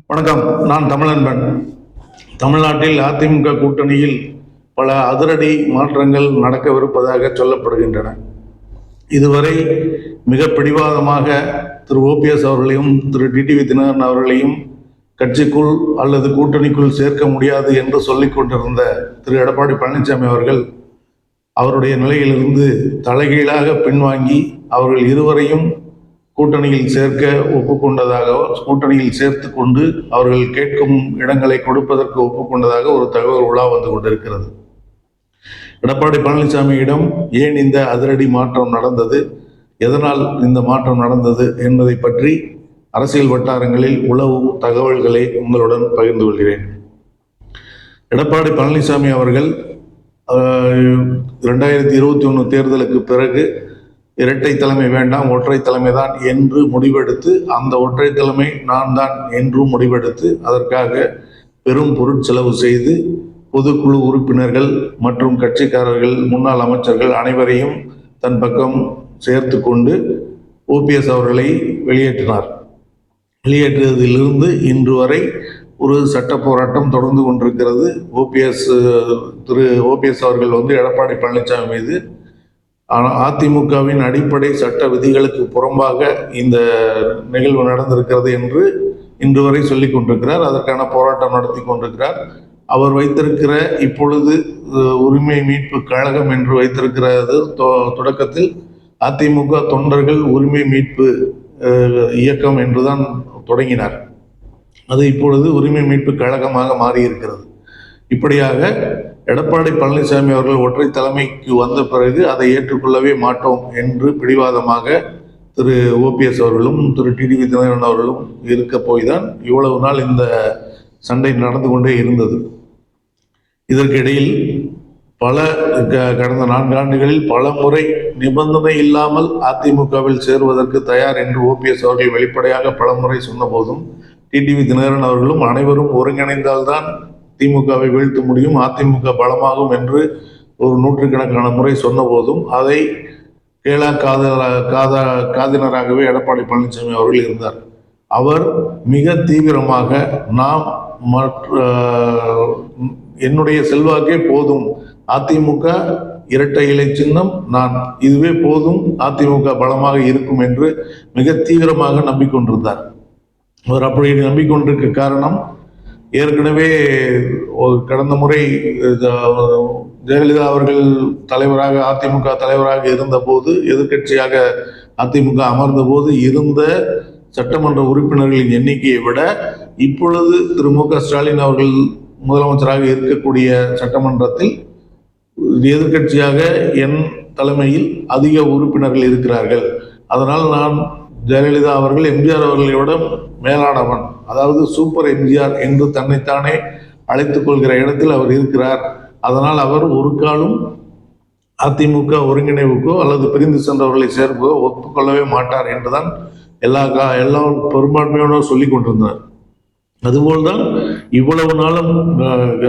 வணக்கம். நான் தமிழன்பன். தமிழ்நாட்டில் அதிமுக கூட்டணியில் பல அதிரடி மாற்றங்கள் நடக்கவிருப்பதாக சொல்லப்படுகின்றன. இதுவரை மிக பிடிவாதமாக திரு ஓபிஎஸ் அவர்களையும் திரு டிடிவி தினகரன் அவர்களையும் கட்சிக்குள் அல்லது கூட்டணிக்குள் சேர்க்க முடியாது என்று சொல்லிக் கொண்டிருந்த திரு எடப்பாடி பழனிசாமி அவர்கள் அவருடைய நிலையிலிருந்து தலைகீழாக பின்வாங்கி அவர்கள் இருவரையும் கூட்டணியில் சேர்க்க ஒப்புக்கொண்டதாக, கூட்டணியில் சேர்த்து கொண்டு அவர்கள் கேட்கும் இடங்களை கொடுப்பதற்கு ஒப்புக்கொண்டதாக ஒரு தகவல் உலா வந்து கொண்டிருக்கிறது. எடப்பாடி பழனிசாமியிடம் ஏன் இந்த அதிரடி மாற்றம் நடந்தது, எதனால் இந்த மாற்றம் நடந்தது என்பதை பற்றி அரசியல் வட்டாரங்களில் உளவு தகவல்களை உங்களுடன் பகிர்ந்து கொள்கிறேன். எடப்பாடி பழனிசாமி அவர்கள் 2021 தேர்தலுக்கு பிறகு இரட்டை தலைமை வேண்டாம், ஒற்றை தலைமை தான் என்று முடிவெடுத்து, அந்த ஒற்றை தலைமை நான் தான் என்றும் முடிவெடுத்து அதற்காக பெரும் பொருட்செலவு செய்து பொதுக்குழு உறுப்பினர்கள் மற்றும் கட்சிக்காரர்கள், முன்னாள் அமைச்சர்கள் அனைவரையும் தன் பக்கம் சேர்த்து கொண்டு ஓபிஎஸ் அவர்களை வெளியேற்றினார். வெளியேற்றியதிலிருந்து இன்று வரை ஒரு சட்ட போராட்டம் தொடர்ந்து கொண்டிருக்கிறது. திரு ஓபிஎஸ் அவர்கள் எடப்பாடி பழனிசாமி மீது அதிமுகவின் அடிப்படை சட்ட விதிகளுக்கு புறம்பாக இந்த நிகழ்வு நடந்திருக்கிறது என்று இன்று வரை சொல்லிக் கொண்டிருக்கிறார். அதற்கான போராட்டம் நடத்தி கொண்டிருக்கிறார். அவர் வைத்திருக்கிற இப்பொழுது உரிமை மீட்பு கழகம் என்று வைத்திருக்கிறது. தொடக்கத்தில் அதிமுக தொண்டர்கள் உரிமை மீட்பு இயக்கம் என்றுதான் தொடங்கினார். அது இப்பொழுது உரிமை மீட்பு கழகமாக மாறியிருக்கிறது. இப்படியாக எடப்பாடி பழனிசாமி அவர்கள் ஒற்றை தலைமைக்கு வந்த பிறகு அதை ஏற்றுக்கொள்ளவே மாட்டோம் என்று பிடிவாதமாக திரு ஓபிஎஸ் அவர்களும் திரு டிடிவி தினகரன் அவர்களும் இருக்க போய்தான் இவ்வளவு நாள் இந்த சண்டை நடந்து கொண்டே இருந்தது. இதற்கிடையில் கடந்த 4 ஆண்டுகளில் பல முறை நிபந்தனை இல்லாமல் அதிமுகவில் சேருவதற்கு தயார் என்று ஓபிஎஸ் அவர்கள் வெளிப்படையாக பல முறை சொன்ன போதும் டிடிவி தினகரன் அவர்களும் அனைவரும் ஒருங்கிணைந்தால்தான் திமுகவை வீழ்த்த முடியும், அதிமுக பலமாகும் என்று ஒரு நூற்றுக்கணக்கான முறை சொன்ன போதும் அதை கேளா காதினராகவே எடப்பாடி பழனிசாமி அவர்கள் இருந்தார். அவர் மிக தீவிரமாக என்னுடைய செல்வாக்கே போதும், அதிமுக இரட்டை இலை சின்னம் நான், இதுவே போதும், அதிமுக பலமாக இருக்கும் என்று மிக தீவிரமாக நம்பிக்கொண்டிருந்தார். அவர் அப்படி நம்பிக்கொண்டிருக்க காரணம், ஏற்கனவே கடந்த முறை ஜெயலலிதா அவர்கள் தலைவராக, அதிமுக தலைவராக இருந்தபோது, எதிர்கட்சியாக அதிமுக அமர்ந்த போது இருந்த சட்டமன்ற உறுப்பினர்களின் எண்ணிக்கையை விட இப்பொழுது திரு மு.க. ஸ்டாலின் அவர்கள் முதலமைச்சராக இருக்கக்கூடிய சட்டமன்றத்தில் எதிர்கட்சியாக என் தலைமையில் அதிக உறுப்பினர்கள் இருக்கிறார்கள். அதனால் நான் ஜெயலலிதா அவர்கள் எம்ஜிஆர் அவர்களோட மேலானவன், அதாவது சூப்பர் எம்ஜிஆர் என்று தன்னைத்தானே அழைத்துக் கொள்கிற இடத்தில் அவர் இருக்கிறார். அதனால் அவர் ஒரு காலம் அதிமுக ஒருங்கிணைவுக்கோ அல்லது பிரிந்து சென்றவர்களை சேர்க்கோ ஒப்புக்கொள்ளவே மாட்டார் என்றுதான் எல்லா பெரும்பான்மையோடு சொல்லி கொண்டிருந்தார். அதுபோல்தான் இவ்வளவு நாளும்,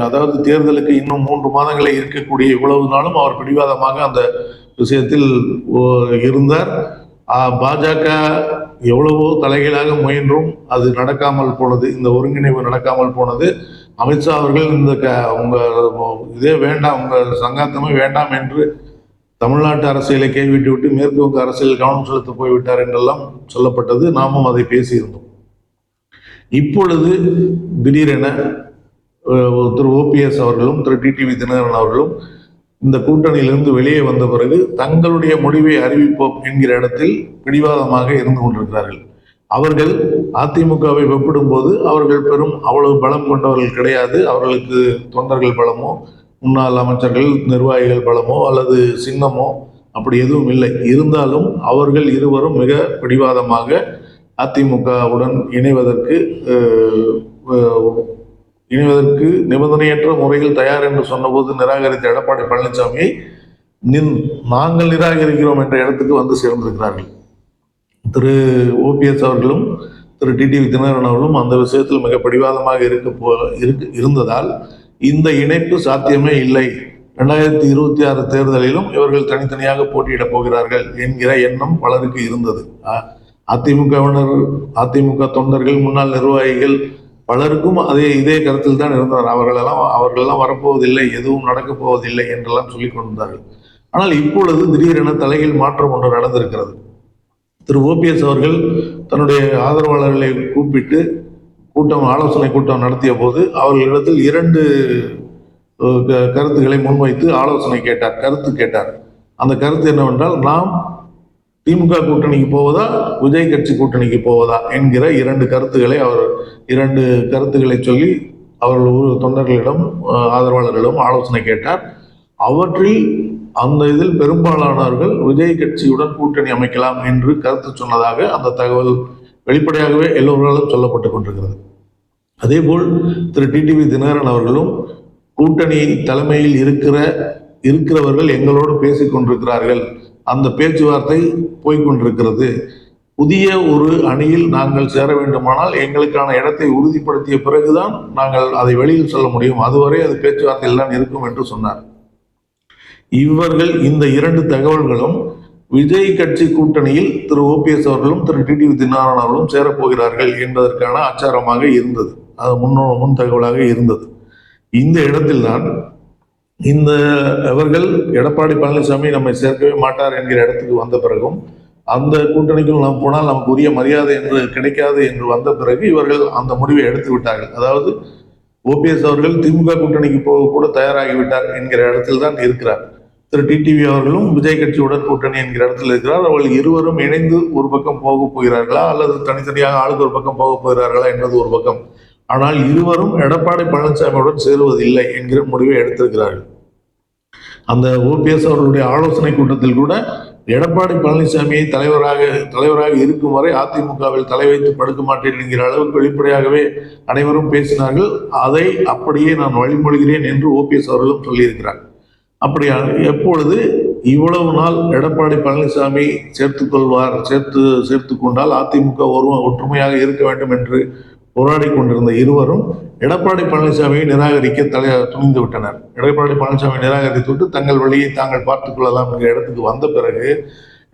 அதாவது தேர்தலுக்கு இன்னும் 3 மாதங்களே இருக்கக்கூடிய இவ்வளவு நாளும் அவர் பிடிவாதமாக அந்த விஷயத்தில் இருந்தார். பாஜக எவ்வளவோ தலைகீழாக முயன்றும் அது நடக்காமல் போனது, இந்த ஒருங்கிணைவு நடக்காமல் போனது. அமித்ஷா அவர்கள் உங்க இதே வேண்டாம், உங்க சங்காத்தமே வேண்டாம் என்று தமிழ்நாட்டு அரசியலை கைவிட்டு விட்டு மேற்கு வங்க அரசியல் கவனம் செலுத்த போய்விட்டார் என்றெல்லாம் சொல்லப்பட்டது. நாமும் அதை பேசியிருந்தோம். இப்பொழுது திடீரென திரு ஓபிஎஸ் அவர்களும் திரு டிடிவி தினகரன் அவர்களும் இந்த கூட்டணியிலிருந்து வெளியே வந்த பிறகு தங்களுடைய முடிவை அறிவிப்போம் என்கிற இடத்தில் பிடிவாதமாக இருந்து கொண்டிருக்கிறார்கள். அவர்கள் அதிமுகவை ஒப்பிடும் போது அவர்கள் அவ்வளவு பலம் கொண்டவர்கள் கிடையாது. அவர்களுக்கு தொண்டர்கள் பலமோ, முன்னாள் அமைச்சர்கள் நிர்வாகிகள் பலமோ அல்லது சின்னமோ அப்படி எதுவும் இல்லை. இருந்தாலும் அவர்கள் இருவரும் மிக பிடிவாதமாக அதிமுகவுடன் இணைவதற்கு நிபந்தனையற்ற முறையில் தயார் என்று சொன்னபோது நிராகரித்த எடப்பாடி பழனிசாமியை நாங்கள் நிராகரிக்கிறோம் என்ற இடத்துக்கு வந்து சேர்ந்திருக்கிறார்கள். திரு ஓபிஎஸ் அவர்களும் திரு டிடிவி தினகரன் அவர்களும் அந்த விஷயத்தில் மிக பிடிவாதமாக இருந்ததால் இந்த இணைப்பு சாத்தியமே இல்லை. 2026 தேர்தலிலும் இவர்கள் தனித்தனியாக போட்டியிடப் போகிறார்கள் என்கிற எண்ணம் பலருக்கு இருந்தது. அதிமுக தொண்டர்கள், முன்னாள் நிர்வாகிகள், பலருக்கும் இதே கருத்தில் தான் இருந்தார். அவர்களெல்லாம் வரப்போவதில்லை, எதுவும் நடக்கப் போவதில்லை என்றெல்லாம் சொல்லிக் கொண்டிருந்தார்கள். ஆனால் இப்பொழுது திடீரென தலையில் மாற்றம் ஒன்று நடந்திருக்கிறது. திரு ஓபிஎஸ் அவர்கள் தன்னுடைய ஆதரவாளர்களை கூப்பிட்டு ஆலோசனை கூட்டம் நடத்திய போது அவர்களிடத்தில் 2 கருத்துக்களை முன்வைத்து கருத்து கேட்டார். அந்த கருத்து என்னவென்றால், நாம் திமுக கூட்டணிக்கு போவதா, விஜய் கட்சி கூட்டணிக்கு போவதா என்கிற 2 கருத்துக்களை சொல்லி அவர்கள் தொண்டர்களிடம், ஆதரவாளர்களிடம் ஆலோசனை கேட்டார். அவற்றில் இதில் பெரும்பாலானவர்கள் விஜய் கட்சியுடன் கூட்டணி அமைக்கலாம் என்று கருத்து சொன்னதாக அந்த தகவல் வெளிப்படையாகவே எல்லோராலும் சொல்லப்பட்டு கொண்டிருக்கிறது. அதேபோல் திரு டிடிவி தினகரன் அவர்களும் கூட்டணி தலைமையில் இருக்கிறவர்கள் எங்களோடு பேசிக் கொண்டிருக்கிறார்கள், அந்த பேச்சுவார்த்தை போய்கொண்டிருக்கிறது, புதிய ஒரு அணியில் நாங்கள் சேர வேண்டுமானால் எங்களுக்கான இடத்தை உறுதிப்படுத்திய பிறகுதான் நாங்கள் அதை வெளியில் சொல்ல முடியும், அதுவரை அது பேச்சுவார்த்தையில் தான் இருக்கும் என்று சொன்னார். இவர்கள் இந்த 2 தகவல்களும் விஜய் கட்சி கூட்டணியில் திரு ஓபிஎஸ் அவர்களும் திரு டிடிவி தினகரன் அவர்களும் சேரப்போகிறார்கள் என்பதற்கான ஆச்சாரமாக இருந்தது, அது முன் தகவலாக இருந்தது. இந்த இடத்தில்தான் அவர்கள் எடப்பாடி பழனிசாமி நம்மை சேர்க்கவே மாட்டார் என்கிற இடத்துக்கு வந்த பிறகும், அந்த கூட்டணிக்குள் நாம் போனால் நமக்கு உரிய மரியாதை என்று கிடைக்காது என்று வந்த பிறகு இவர்கள் அந்த முடிவை எடுத்து விட்டார்கள். அதாவது ஓபிஎஸ் அவர்கள் திமுக கூட்டணிக்கு போக கூட தயாராகிவிட்டார் என்கிற இடத்தில் தான் இருக்கிறார். திரு டிடிவி அவர்களும் விஜய் கட்சியுடன் கூட்டணி என்கிற இடத்தில் இருக்கிறார். அவர்கள் இருவரும் இணைந்து ஒரு பக்கம் போக போகிறார்களா அல்லது தனித்தனியாக ஆளுக்கு ஒரு பக்கம் போக போகிறார்களா என்பது ஒரு பக்கம். ஆனால் இருவரும் எடப்பாடி பழனிசாமியுடன் சேருவதில்லை என்கிற முடிவை எடுத்திருக்கிறார்கள். அந்த ஓபிஎஸ் அவர்களுடைய ஆலோசனை கூட்டத்தில் கூட எடப்பாடி பழனிசாமியை தலைவராக இருக்கும் வரை அதிமுகவில் தலை வைத்து படுக்க மாட்டேன் என்கிற அளவுக்கு வெளிப்படையாகவே அனைவரும் பேசினார்கள். அதை அப்படியே நான் வழிமொழிகிறேன் என்று ஓபிஎஸ் அவர்களும் சொல்லியிருக்கிறார். அப்படியா எப்பொழுது இவ்வளவு நாள் எடப்பாடி பழனிசாமி சேர்த்து கொண்டால் அதிமுக ஒற்றுமையாக இருக்க வேண்டும் என்று போராடி கொண்டிருந்த இருவரும் எடப்பாடி பழனிசாமியை நிராகரிக்க துணிந்து விட்டனர். எடப்பாடி பழனிசாமி நிராகரித்துவிட்டு தங்கள் வழியை தாங்கள் பார்த்துக் கொள்ளலாம் என்ற இடத்துக்கு வந்த பிறகு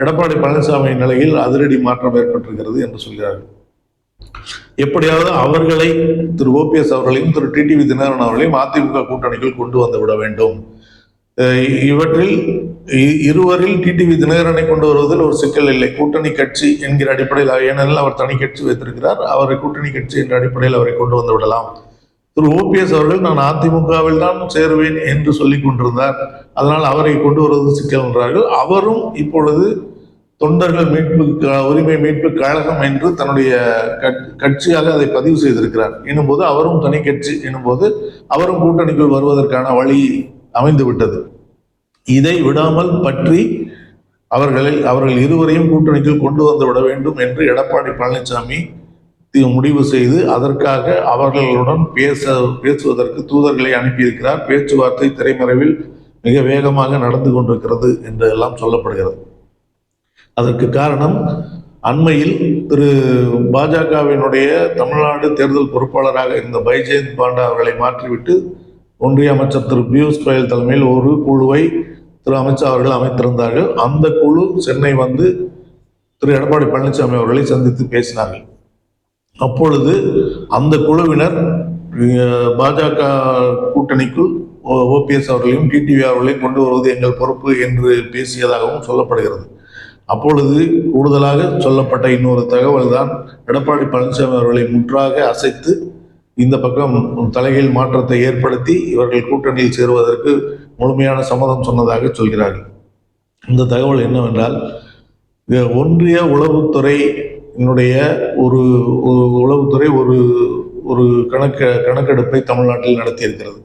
எடப்பாடி பழனிசாமி நிலையில் அதிரடி மாற்றம் ஏற்பட்டிருக்கிறது என்று சொல்கிறார்கள். எப்படியாவது அவர்களை திரு ஓபிஎஸ் அவர்களையும் திரு டிடிவி தினகரன் அவர்களையும் அதிமுக கூட்டணிக்குள் கொண்டு வந்து விட வேண்டும். இவற்றில் இருவரில் டிடிவி தினகரனை கொண்டு வருவதில் ஒரு சிக்கல் இல்லை, கூட்டணி கட்சி என்கிற அடிப்படையில், ஏனெனில் அவர் தனி கட்சி வைத்திருக்கிறார், அவரை கூட்டணி கட்சி என்ற அடிப்படையில் அவரை கொண்டு வந்து விடலாம். திரு ஓபிஎஸ் அவர்கள் நான் அதிமுகவில் தான் சேருவேன் என்று சொல்லிக் கொண்டிருந்தார், அதனால் அவரை கொண்டு வருவது சிக்கல் என்றார்கள். அவரும் இப்பொழுது தொண்டர்கள் உரிமை மீட்பு கழகம் என்று தன்னுடைய கட்சியாக அதை பதிவு செய்திருக்கிறார் எனும்போது, அவரும் தனி கட்சி எனும்போது அவரும் கூட்டணிக்குள் வருவதற்கான வழி அமைந்து விட்டது. இதை விடாமல் பற்றி அவர்கள் இருவரையும் கூட்டணிக்குள் கொண்டு வந்து விட வேண்டும் என்று எடப்பாடி பழனிசாமி முடிவு செய்து அதற்காக அவர்களுடன் பேசுவதற்கு தூதர்களை அனுப்பியிருக்கிறார். பேச்சுவார்த்தை திரைமறைவில் மிக வேகமாக நடந்து கொண்டிருக்கிறது என்று எல்லாம் சொல்லப்படுகிறது. அதற்கு காரணம், அண்மையில் பாஜகவினுடைய தமிழ்நாடு தேர்தல் பொறுப்பாளராக இருந்த பைஜெயந்த் பாண்டா அவர்களை மாற்றிவிட்டு ஒன்றிய அமைச்சர் திரு பியூஷ் கோயல் தலைமையில் ஒரு குழுவை திரு அமித்ஷா அவர்கள் அமைத்திருந்தார்கள். அந்த குழு சென்னை வந்து திரு எடப்பாடி பழனிசாமி அவர்களை சந்தித்து பேசினார்கள். அப்பொழுது அந்த குழுவினர் பாஜக கூட்டணிக்குள் ஓபிஎஸ் அவர்களையும் டிடிவி அவர்களையும் கொண்டு வருவது எங்கள் பொறுப்பு என்று பேசியதாகவும் சொல்லப்படுகிறது. அப்பொழுது கூடுதலாக சொல்லப்பட்ட இன்னொரு தகவல் தான், எடப்பாடி பழனிசாமி அவர்களை முற்றாக அசைத்து இந்த பக்கம் தலைகீழ் மாற்றத்தை ஏற்படுத்தி இவர்கள் கூட்டணியில் சேருவதற்கு முழுமையான சம்மதம் சொன்னதாக சொல்கிறார்கள். இந்த தகவல் என்னவென்றால், ஒன்றிய உளவுத்துறையினுடைய உளவுத்துறை ஒரு கணக்கெடுப்பை தமிழ்நாட்டில் நடத்தியிருக்கிறது.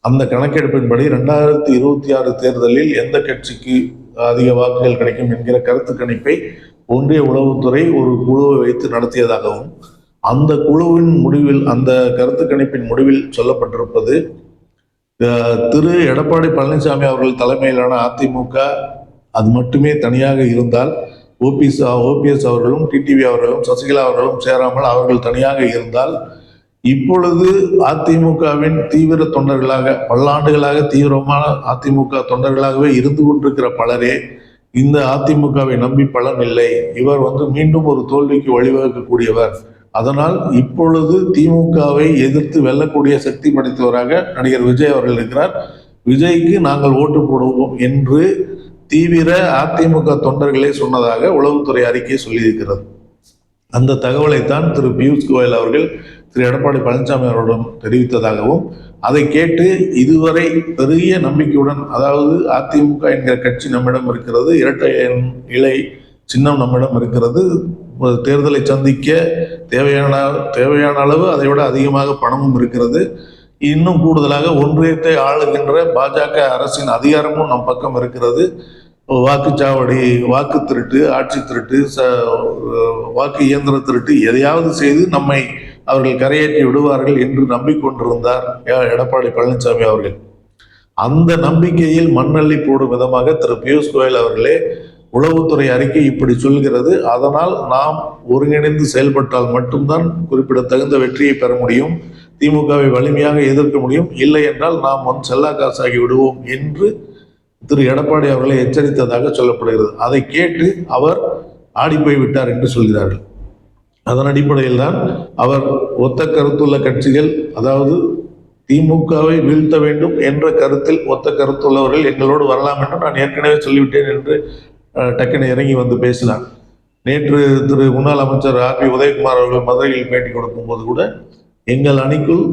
அந்த கணக்கெடுப்பின்படி 2026 தேர்தலில் எந்த கட்சிக்கு அதிக வாக்குகள் கிடைக்கும் என்கிற கருத்து கணிப்பை ஒன்றிய உளவுத்துறை ஒரு குழுவை வைத்து நடத்தியதாகவும், அந்த குழுவின் முடிவில், அந்த கருத்து கணிப்பின் முடிவில் சொல்லப்பட்டிருப்பது, திரு எடப்பாடி பழனிசாமி அவர்கள் தலைமையிலான அதிமுக அது மட்டுமே தனியாக இருந்தால், ஓபிஎஸ் அவர்களும் டிடிவி அவர்களும் சசிகலா அவர்களும் சேராமல் அவர்கள் தனியாக இருந்தால், இப்பொழுது அதிமுகவின் தீவிர தொண்டர்களாக, பல்லாண்டுகளாக தீவிரமான அதிமுக தொண்டர்களாகவே இருந்து கொண்டிருக்கிற பலரே இந்த அதிமுகவை நம்பி பலன் இல்லை, இவர் மீண்டும் ஒரு தோல்விக்கு வழிவகுக்கக்கூடியவர், அதனால் இப்பொழுது திமுகவை எதிர்த்து வெல்லக்கூடிய சக்தி படைத்தவராக நடிகர் விஜய் அவர்கள் இருக்கிறார். விஜய்க்கு நாங்கள் ஓட்டு போடுவோம் என்று தீவிர அதிமுக தொண்டர்களே சொன்னதாக உளவுத்துறை அறிக்கை சொல்லியிருக்கிறது. அந்த தகவலைத்தான் திரு பியூஷ் கோயல் அவர்கள் திரு எடப்பாடி பழனிசாமி அவரிடம் தெரிவித்ததாகவும், அதை கேட்டு இதுவரை பெரிய நம்பிக்கையுடன், அதாவது அதிமுக என்கிற கட்சி நம்மிடம் இருக்கிறது, இரட்டை இலை சின்னம் நம்மிடம் இருக்கிறது, தேர்தலை சந்திக்க தேவையான அளவு அதை விட அதிகமாக பணமும் இருக்கிறது, இன்னும் கூடுதலாக ஒன்றியத்தை ஆளுகின்ற பாஜக அரசின் அதிகாரமும் நம் பக்கம் இருக்கிறது, வாக்குச்சாவடி வாக்கு திருட்டு, ஆட்சி திருட்டு, வாக்கு இயந்திர திருட்டு எதையாவது செய்து நம்மை அவர்கள் கரையேற்றி விடுவார்கள் என்று நம்பிக்கொண்டிருந்தார் எடப்பாடி பழனிசாமி அவர்கள். அந்த நம்பிக்கையில் மண்ணள்ளி போடும் விதமாக திரு பியூஷ் கோயல் அவர்களே உளவுத்துறை அறிக்கை இப்படி சொல்கிறது, அதனால் நாம் ஒருங்கிணைந்து செயல்பட்டால் மட்டும்தான் குறிப்பிடத்தகுந்த வெற்றியை பெற முடியும், திமுகவை வலிமையாக எதிர்க்க முடியும், இல்லை என்றால் நாம் செல்லா காசாகி விடுவோம் என்று திரு எடப்பாடி அவர்களை எச்சரித்ததாக சொல்லப்படுகிறது. அதை கேட்டு அவர் ஆடிப்போய் விட்டார் என்று சொல்கிறார்கள். அதன் அடிப்படையில் தான் அவர் ஒத்த கருத்துள்ள கட்சிகள், அதாவது திமுகவை வீழ்த்த வேண்டும் என்ற கருத்தில் ஒத்த கருத்துள்ளவர்கள் எங்களோடு வரலாம் என்று நான் ஏற்கனவே சொல்லிவிட்டேன் என்று டக்குன்னு இறங்கி வந்து பேசினார். நேற்று திரு முன்னாள் அமைச்சர் ஆர்.பி. உதயகுமார் அவர்கள் மதுரையில் பேட்டி கொடுக்கும் போது கூட எங்கள் அணிக்குள்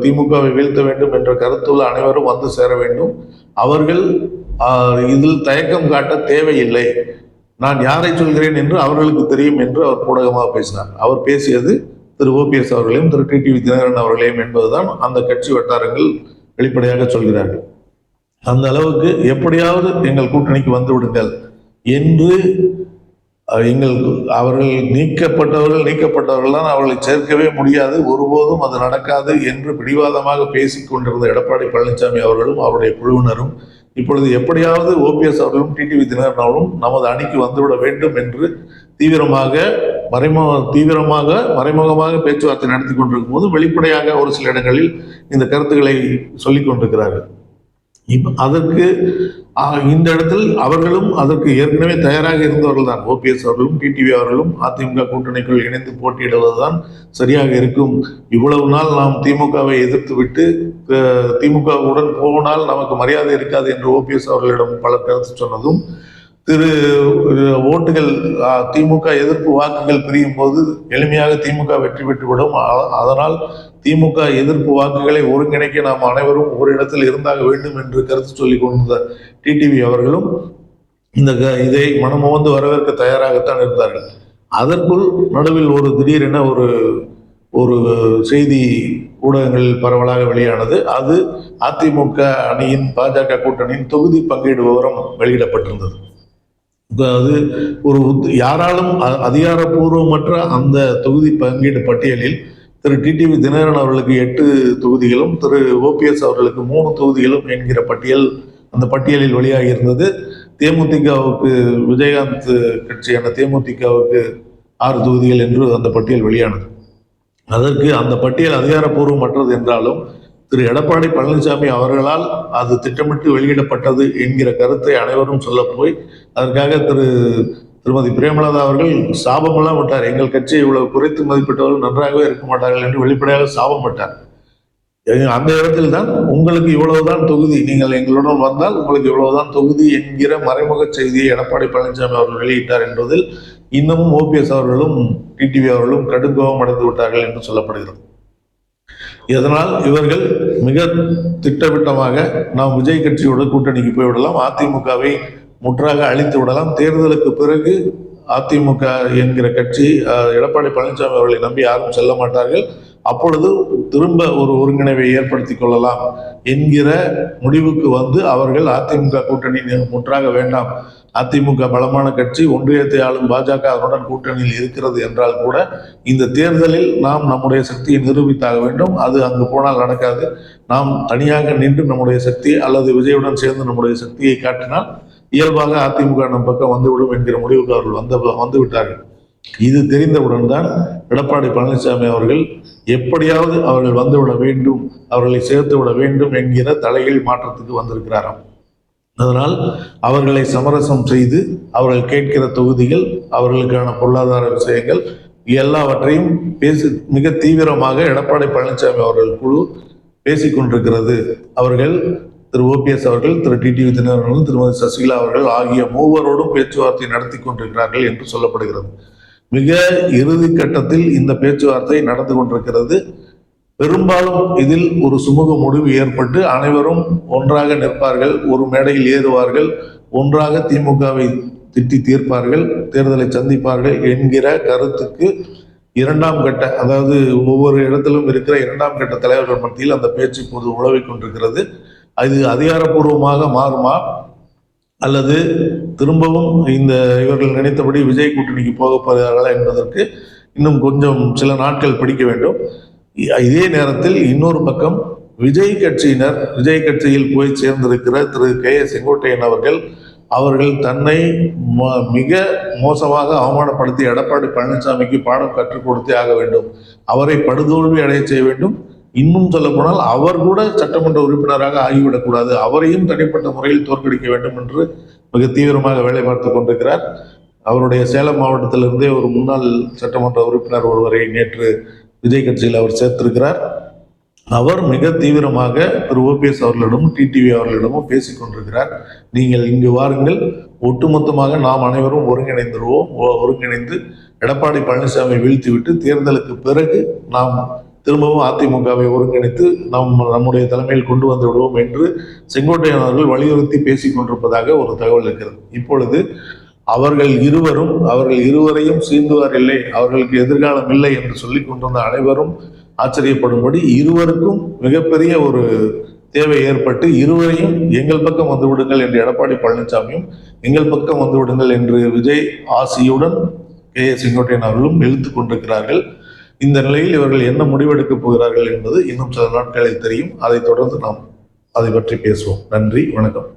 திமுகவை வீழ்த்த வேண்டும் என்ற கருத்துள்ள அனைவரும் வந்து சேர வேண்டும், அவர்கள் இதில் தயக்கம் காட்ட தேவையில்லை, நான் யாரை சொல்கிறேன் என்று அவர்களுக்கு தெரியும் என்று அவர் ஊடகமாக பேசினார். அவர் பேசியது திரு ஓபிஎஸ் அவர்களையும் திரு டிடிவி தினகரன் அவர்களையும் என்பதுதான் அந்த கட்சி வட்டாரங்கள் வெளிப்படையாக சொல்கிறார்கள். அந்த அளவுக்கு எப்படியாவது எங்கள் கூட்டணிக்கு வந்து விடுங்கள் என்று அவர்கள் நீக்கப்பட்டவர்கள் தான் அவர்களை சேர்க்கவே முடியாது, ஒருபோதும் அது நடக்காது என்று பிடிவாதமாக பேசிக்கொண்டிருந்த எடப்பாடி பழனிசாமி அவர்களும் அவருடைய குழுவினரும் இப்பொழுது எப்படியாவது ஓபிஎஸ் அவர்களும் டிடிவி தினகரன் அவர்களும் நமது அணிக்கு வந்துவிட வேண்டும் என்று மறைமுகமாக பேச்சுவார்த்தை நடத்தி கொண்டிருக்கும் போது வெளிப்படையாக ஒரு சில இடங்களில் இந்த கருத்துக்களை சொல்லிக் கொண்டிருக்கிறார்கள். அதற்கு இந்த இடத்தில் அவர்களும் அதற்கு ஏற்கனவே தயாராக இருந்தவர்கள் தான். ஓபிஎஸ் அவர்களும் டிடிவி அவர்களும் அதிமுக கூட்டணிக்குள் இணைந்து போட்டியிடுவதுதான் சரியாக இருக்கும், இவ்வளவு நாள் நாம் திமுகவை எதிர்த்து விட்டு திமுகவுடன் போனால் நமக்கு மரியாதை இருக்காது என்று ஓபிஎஸ் அவர்களிடம் பலர் கருத்து சொன்னதும், திரு ஓட்டுகள் திமுக எதிர்ப்பு வாக்குகள் பிரியும் போது எளிமையாக திமுக வெற்றி பெற்றுவிடும், அதனால் திமுக எதிர்ப்பு வாக்குகளை ஒருங்கிணைக்க நாம் அனைவரும் ஒரு இடத்தில் இருந்தாக வேண்டும் என்று கருத்து சொல்லிக் கொண்டிருந்த டிடிவி அவர்களும் இதை மனமுவந்து வரவேற்க தயாராகத்தான் இருந்தார்கள். அதற்குள் நடுவில் ஒரு திடீரென ஒரு செய்தி ஊடகங்களில் பரவலாக வெளியானது. அது அதிமுக அணியின் பாஜக கூட்டணியின் தொகுதி பங்கீடு விவரம் வெளியிடப்பட்டிருந்தது. அது யாராலும் அதிகாரப்பூர்வமற்ற அந்த தொகுதி பங்கீடு பட்டியலில் திரு டிடிவி தினகரன் அவர்களுக்கு 8 தொகுதிகளும் திரு ஓபிஎஸ் அவர்களுக்கு 3 தொகுதிகளும் என்கிற அந்த பட்டியலில் வெளியாகி இருந்தது. தேமுதிகவுக்கு விஜயகாந்த் கட்சியான தேமுதிகவுக்கு 6 தொகுதிகள் என்று அந்த பட்டியல் வெளியானது. அதற்கு அந்த பட்டியல் அதிகாரப்பூர்வமற்றது என்றாலும் திரு எடப்பாடி பழனிசாமி அவர்களால் அது திட்டமிட்டு வெளியிடப்பட்டது என்கிற கருத்தை அனைவரும் சொல்ல போய் அதற்காக திருமதி பிரேமலதா அவர்கள் சாபமெல்லாம் விட்டார். எங்கள் கட்சியை இவ்வளவு குறைத்து மதிப்பிட்டவர்கள் நன்றாகவே இருக்க மாட்டார்கள் என்று வெளிப்படையாக சாபம் விட்டார். அந்த இடத்தில் தான் உங்களுக்கு இவ்வளவுதான் தொகுதி, நீங்கள் எங்களுடன் வந்தால் உங்களுக்கு இவ்வளவுதான் தொகுதி என்கிற மறைமுக செய்தியை எடப்பாடி பழனிசாமி அவர்கள் வெளியிட்டார் என்பதில் இன்னமும் ஓபிஎஸ் அவர்களும் டிடிவி அவர்களும் கடுங்கோபம் அடைந்து விட்டார்கள் என்று சொல்லப்படுகிறது. இதனால் இவர்கள் மிக திட்டவட்டமாக நாம் விஜய் கட்சியோட கூட்டணிக்கு போய்விடலாம், அதிமுகவை முற்றாக அழித்து விடலாம், தேர்தலுக்கு பிறகு அதிமுக என்கிற கட்சி எடப்பாடி பழனிசாமி அவர்களை நம்பி யாரும் செல்ல மாட்டார்கள், அப்பொழுது திரும்ப ஒரு ஒருங்கிணைவை ஏற்படுத்தி கொள்ளலாம் என்கிற முடிவுக்கு வந்து அவர்கள் அதிமுக கூட்டணி முற்றாக வேண்டாம், அதிமுக பலமான கட்சி, ஒன்றியத்தை ஆளும் பாஜக அதனுடன் கூட்டணியில் இருக்கிறது என்றால் கூட இந்த தேர்தலில் நாம் நம்முடைய சக்தியை நிரூபித்தாக வேண்டும், அது அங்கு போனால் நடக்காது, நாம் தனியாக நின்று நம்முடைய சக்தி அல்லது விஜயுடன் சேர்ந்து நம்முடைய சக்தியை காட்டினால் இயல்பாக அதிமுக நம் பக்கம் வந்துவிடும் என்கிற முடிவுக்கு அவர்கள் வந்து விட்டார்கள். இது தெரிந்தவுடன் தான் எடப்பாடி பழனிசாமி அவர்கள் எப்படியாவது அவர்கள் வந்துவிட வேண்டும், அவர்களை சேர்த்து விட வேண்டும் என்கிற தலையில் மாற்றத்துக்கு வந்திருக்கிறாராம். அதனால் அவர்களை சமரசம் செய்து அவர்கள் கேட்கிற தொகுதிகள், அவர்களுக்கான பொருளாதார விஷயங்கள், எல்லாவற்றையும் மிக தீவிரமாக எடப்பாடி பழனிசாமி அவர்கள் குழு பேசிக் கொண்டிருக்கிறது. அவர்கள் திரு ஓபிஎஸ் அவர்கள், திரு டிடிவி தினகரன், திருமதி சசிகலா அவர்கள் ஆகிய மூவரோடும் பேச்சுவார்த்தை நடத்தி கொண்டிருக்கிறார்கள் என்று சொல்லப்படுகிறது. மிக இறுதி கட்டத்தில் இந்த பேச்சுவார்த்தை நடந்து கொண்டிருக்கிறது. பெரும்பாலும் இதில் ஒரு சுமூக முடிவு ஏற்பட்டு அனைவரும் ஒன்றாக நிற்பார்கள், ஒரு மேடையில் ஏறுவார்கள், ஒன்றாக திமுகவை திட்டி தீர்ப்பார்கள், தேர்தலை சந்திப்பார்கள் என்கிற கருத்துக்கு இரண்டாம் கட்ட, அதாவது ஒவ்வொரு இடத்திலும் இருக்கிற இரண்டாம் கட்ட தலைவர்கள் மத்தியில் அந்த பேச்சு இப்போது உழவிக் கொண்டிருக்கிறது. அது அதிகாரப்பூர்வமாக மாறுமா அல்லது திரும்பவும் இவர்கள் நினைத்தபடி விஜய் கூட்டணிக்கு போக போகிறார்களா என்பதற்கு இன்னும் கொஞ்சம் சில நாட்கள் பிடிக்க வேண்டும். இதே நேரத்தில் இன்னொரு பக்கம் விஜய் கட்சியில் போய் சேர்ந்திருக்கிற திரு செங்கோட்டையன் அவர்கள் தன்னை மிக மோசமாக அவமானப்படுத்தி எடப்பாடி பழனிசாமிக்கு பாடம் கற்றுக் கொடுத்தே ஆக வேண்டும், அவரை படுதோல்வி அடைய செய்ய வேண்டும். இன்னும் சொல்ல போனால் அவர் கூட சட்டமன்ற உறுப்பினராக ஆகிவிடக்கூடாது, அவரையும் தனிப்பட்ட முறையில் தோற்கடிக்க வேண்டும் என்று மிக தீவிரமாக வேலை பார்த்து கொண்டிருக்கிறார். அவருடைய சேலம் மாவட்டத்திலிருந்தே ஒரு முன்னாள் சட்டமன்ற உறுப்பினர் ஒருவரை நேற்று விஜய் கட்சியில் அவர் சேர்த்திருக்கிறார். அவர் மிக தீவிரமாக திரு ஓபிஎஸ் அவர்களிடமும் டிடிவி அவர்களிடமும் பேசிக் கொண்டிருக்கிறார். நீங்கள் இங்கு வாருங்கள், ஒட்டுமொத்தமாக நாம் அனைவரும் ஒருங்கிணைந்து எடப்பாடி பழனிசாமி வீழ்த்திவிட்டு தேர்தலுக்கு பிறகு நாம் திரும்பவும் அதிமுகவை ஒருங்கிணைத்து நம்முடைய தலைமையில் கொண்டு வந்து விடுவோம் என்று செங்கோட்டையன் அவர்கள் வலியுறுத்தி பேசிக் கொண்டிருப்பதாக ஒரு தகவல் இருக்கிறது. இப்பொழுது அவர்கள் இருவரையும் சீண்டுவார் இல்லை, அவர்களுக்கு எதிர்காலம் இல்லை என்று சொல்லிக் கொண்டிருந்த அனைவரும் ஆச்சரியப்படும்படி இருவருக்கும் மிகப்பெரிய ஒரு தேவை ஏற்பட்டு இருவரையும் எங்கள் பக்கம் வந்து விடுங்கள் என்று எடப்பாடி பழனிசாமியும் எங்கள் பக்கம் வந்து விடுங்கள் என்று விஜய் ஆசியுடன் செங்கோட்டையன் அவர்களும் இழுத்துக் கொண்டிருக்கிறார்கள். இந்த நிலையில் இவர்கள் என்ன முடிவெடுக்கப் போகிறார்கள் என்பது இன்னும் சில நாட்களில் தெரியும். அதைத் தொடர்ந்து நாம் அதை பற்றி பேசுவோம். நன்றி, வணக்கம்.